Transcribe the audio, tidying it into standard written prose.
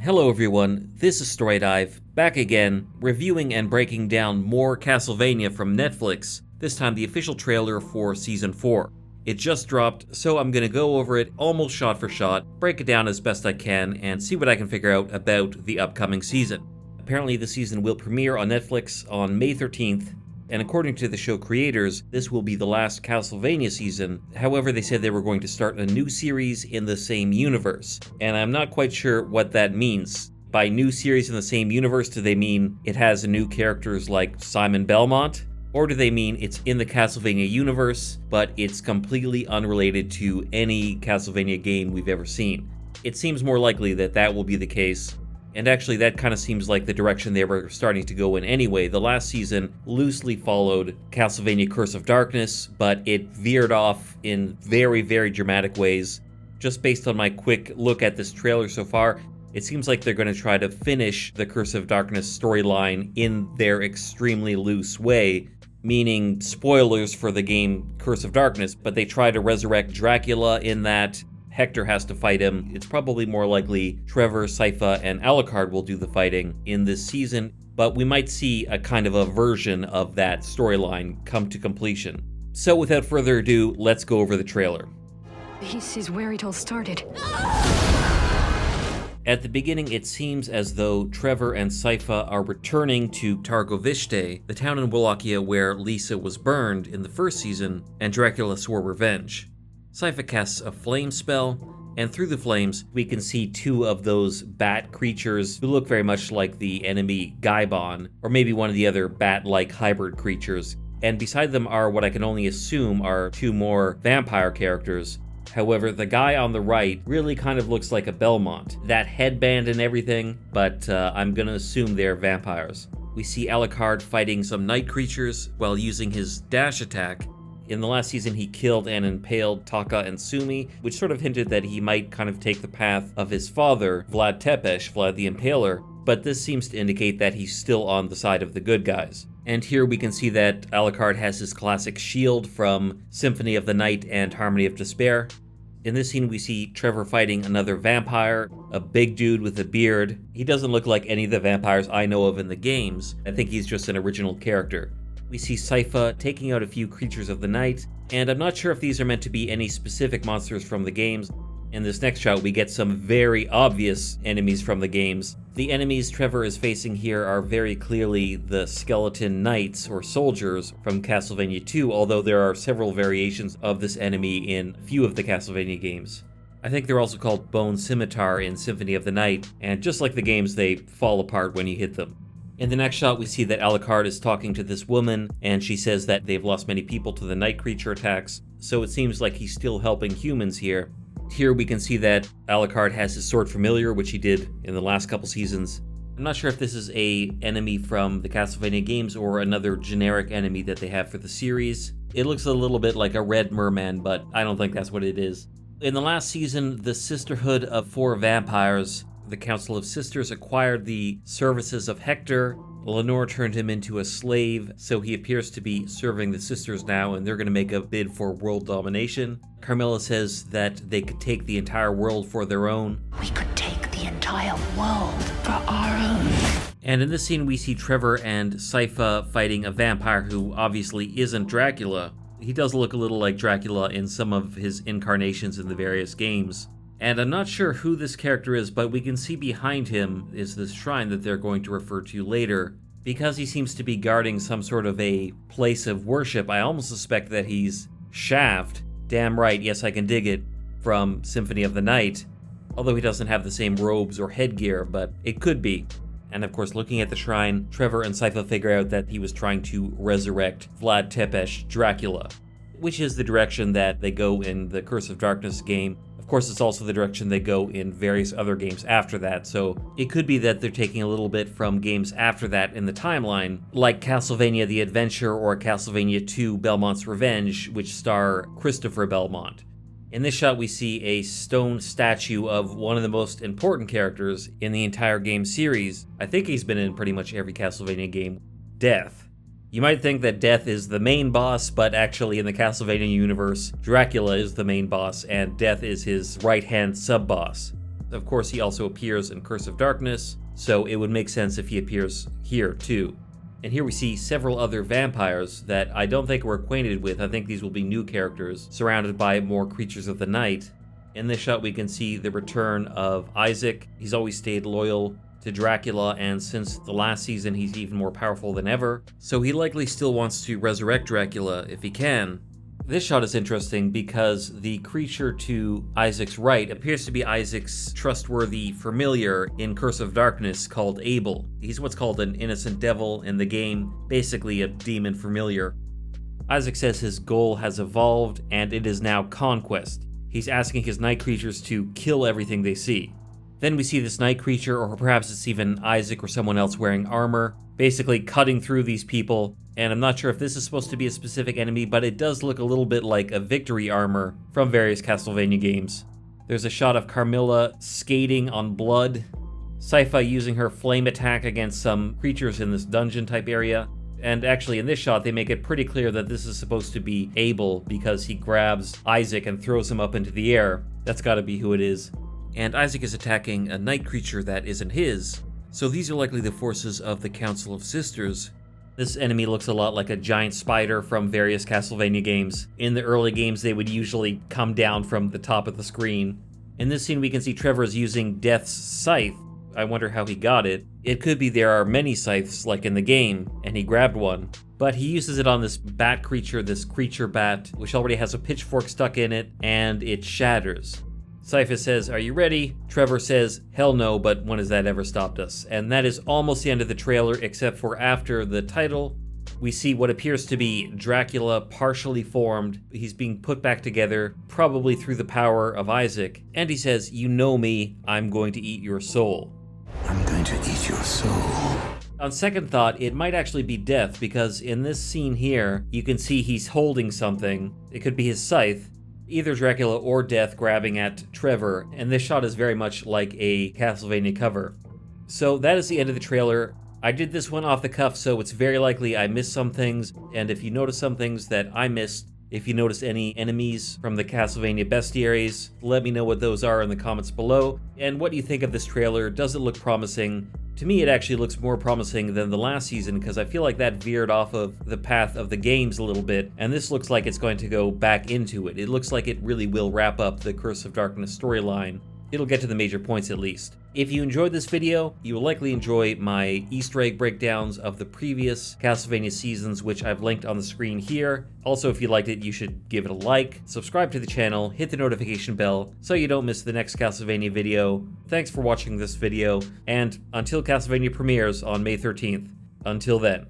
Hello everyone, this is Story Dive, back again, reviewing and breaking down more Castlevania from Netflix, this time the official trailer for Season 4. It just dropped, so I'm gonna go over it almost shot for shot, break it down as best I can, and see what I can figure out about the upcoming season. Apparently the season will premiere on Netflix on May 13th, and according to the show creators, this will be the last Castlevania season. However, they said they were going to start a new series in the same universe, and I'm not quite sure what that means. By new series in the same universe, do they mean it has new characters like Simon Belmont? Or do they mean it's in the Castlevania universe, but it's completely unrelated to any Castlevania game we've ever seen? It seems more likely that that will be the case. And actually, that kind of seems like the direction they were starting to go in anyway. The last season loosely followed Castlevania Curse of Darkness, but it veered off in very, very dramatic ways. Just based on my quick look at this trailer so far, it seems like they're going to try to finish the Curse of Darkness storyline in their extremely loose way, meaning spoilers for the game Curse of Darkness, but they try to resurrect Dracula in that. Hector has to fight him. It's probably more likely Trevor, Sypha, and Alucard will do the fighting in this season, but we might see a kind of a version of that storyline come to completion. So without further ado, let's go over the trailer. This is where it all started. At the beginning, it seems as though Trevor and Sypha are returning to Targovishte, the town in Wallachia where Lisa was burned in the first season, and Dracula swore revenge. Sypha casts a flame spell, and through the flames, we can see two of those bat creatures who look very much like the enemy Gaibon, or maybe one of the other bat-like hybrid creatures. And beside them are what I can only assume are two more vampire characters. However, the guy on the right really kind of looks like a Belmont. That headband and everything, but I'm gonna assume they're vampires. We see Alucard fighting some night creatures while using his dash attack. In the last season, he killed and impaled Taka and Sumi, which sort of hinted that he might kind of take the path of his father, Vlad Tepes, Vlad the Impaler, but this seems to indicate that he's still on the side of the good guys. And here we can see that Alucard has his classic shield from Symphony of the Night and Harmony of Despair. In this scene, we see Trevor fighting another vampire, a big dude with a beard. He doesn't look like any of the vampires I know of in the games. I think he's just an original character. We see Sypha taking out a few creatures of the night, and I'm not sure if these are meant to be any specific monsters from the games. In this next shot, we get some very obvious enemies from the games. The enemies Trevor is facing here are very clearly the skeleton knights or soldiers from Castlevania 2, although there are several variations of this enemy in a few of the Castlevania games. I think they're also called Bone Scimitar in Symphony of the Night, and just like the games, they fall apart when you hit them. In the next shot, we see that Alucard is talking to this woman, and she says that they've lost many people to the night creature attacks, so it seems like he's still helping humans here. Here we can see that Alucard has his sword familiar, which he did in the last couple seasons. I'm not sure if this is an enemy from the Castlevania games or another generic enemy that they have for the series. It looks a little bit like a red merman, but I don't think that's what it is. In the last season, the Sisterhood of Four Vampires, the Council of Sisters, acquired the services of Hector. Lenore turned him into a slave, so he appears to be serving the sisters now, and they're going to make a bid for world domination. Carmilla says that they could take the entire world for their own. We could take the entire world for our own. And in this scene, we see Trevor and Sypha fighting a vampire who obviously isn't Dracula. He does look a little like Dracula in some of his incarnations in the various games. And I'm not sure who this character is, but we can see behind him is this shrine that they're going to refer to later. Because he seems to be guarding some sort of a place of worship, I almost suspect that he's Shaft. Damn right, yes I can dig it, from Symphony of the Night. Although he doesn't have the same robes or headgear, but it could be. And of course, looking at the shrine, Trevor and Sypha figure out that he was trying to resurrect Vlad Tepes, Dracula, which is the direction that they go in the Curse of Darkness game. Of course, it's also the direction they go in various other games after that, so it could be that they're taking a little bit from games after that in the timeline, like Castlevania The Adventure or Castlevania 2 Belmont's Revenge, which star Christopher Belmont. In this shot, we see a stone statue of one of the most important characters in the entire game series. I think he's been in pretty much every Castlevania game, Death. You might think that Death is the main boss, but actually in the Castlevania universe, Dracula is the main boss, and Death is his right-hand sub-boss. Of course, he also appears in Curse of Darkness, so it would make sense if he appears here too. And here we see several other vampires that I don't think we're acquainted with. I think these will be new characters, surrounded by more creatures of the night. In this shot, we can see the return of Isaac. He's always stayed loyal to Dracula, and since the last season, he's even more powerful than ever. So he likely still wants to resurrect Dracula if he can. This shot is interesting because the creature to Isaac's right appears to be Isaac's trustworthy familiar in Curse of Darkness called Abel. He's what's called an innocent devil in the game, basically a demon familiar. Isaac says his goal has evolved and it is now conquest. He's asking his night creatures to kill everything they see. Then we see this night creature, or perhaps it's even Isaac or someone else wearing armor, basically cutting through these people. And I'm not sure if this is supposed to be a specific enemy, but it does look a little bit like a victory armor from various Castlevania games. There's a shot of Carmilla skating on blood, Sypha using her flame attack against some creatures in this dungeon type area. And actually in this shot, they make it pretty clear that this is supposed to be Abel because he grabs Isaac and throws him up into the air. That's gotta be who it is. And Isaac is attacking a night creature that isn't his. So these are likely the forces of the Council of Sisters. This enemy looks a lot like a giant spider from various Castlevania games. In the early games, they would usually come down from the top of the screen. In this scene, we can see Trevor is using Death's scythe. I wonder how he got it. It could be there are many scythes like in the game, and he grabbed one. But he uses it on this bat creature, this creature bat, which already has a pitchfork stuck in it, and it shatters. Sypha says, "Are you ready?" Trevor says, "Hell no, but when has that ever stopped us?" And that is almost the end of the trailer, except for after the title, we see what appears to be Dracula partially formed. He's being put back together, probably through the power of Isaac. And he says, "You know me, I'm going to eat your soul." I'm going to eat your soul. On second thought, it might actually be Death, because in this scene here, you can see he's holding something. It could be his scythe. Either Dracula or Death grabbing at Trevor, and this shot is very much like a Castlevania cover. So that is the end of the trailer. I did this one off the cuff, so it's very likely I missed some things, and if you notice some things that I missed, if you notice any enemies from the Castlevania bestiaries, let me know what those are in the comments below. And what do you think of this trailer? Does it look promising? To me, it actually looks more promising than the last season, because I feel like that veered off of the path of the games a little bit, and this looks like it's going to go back into it. It looks like it really will wrap up the Curse of Darkness storyline. It'll get to the major points at least. If you enjoyed this video, you will likely enjoy my Easter egg breakdowns of the previous Castlevania seasons, which I've linked on the screen here. Also, if you liked it, you should give it a like, subscribe to the channel, hit the notification bell so you don't miss the next Castlevania video. Thanks for watching this video, and until Castlevania premieres on May 13th, until then.